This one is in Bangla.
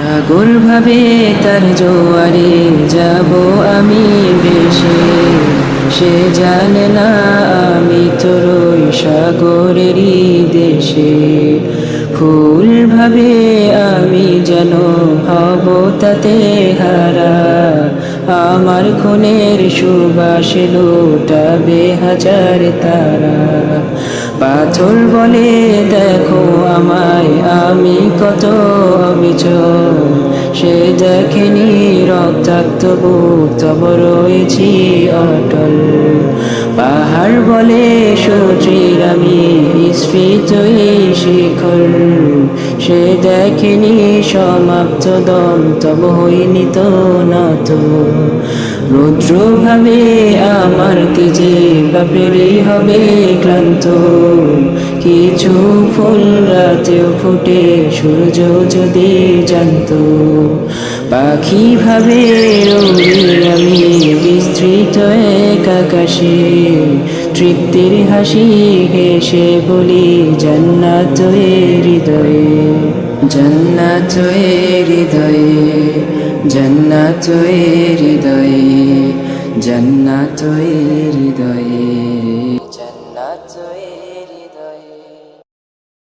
সাগর ভাবে তার জোয়ারে যাব আমি ভেসে, সে জানে না আমি তোর ওই সাগরেরই দেশে। ফুল ভাবে আমি যেন হব তাতে হারা, আমার খুনের সুবাসে লুটাবে হাজার তারা। পাথর বলে দেখো আমায় আমি কত অবিচল, সে দেখেনি রক্তাক্ত বুক তব রয়েছি অটল। পাহাড় বলে সূর্যের আমি স্ফীত এই শিখর, সে দেখেনি সমাপ্ত দম তব হইনি তো নত। রৌদ্র ভাবে আমার তেজে বাপেরই হবে ক্লান্ত, কিছু ফুল রাতেও ফুটে সূর্য যদি জানত। পাখি ভাবে উড়ি আমি বিস্তৃত এক আকাশে, তৃপ্তির হাসি হেসে বলি জান্নাত এ হৃদয়ে, জান্নাত এ হৃদয়ে, জান্নাত এ হৃদয়ে, জান্নাত এ হৃদয়ে।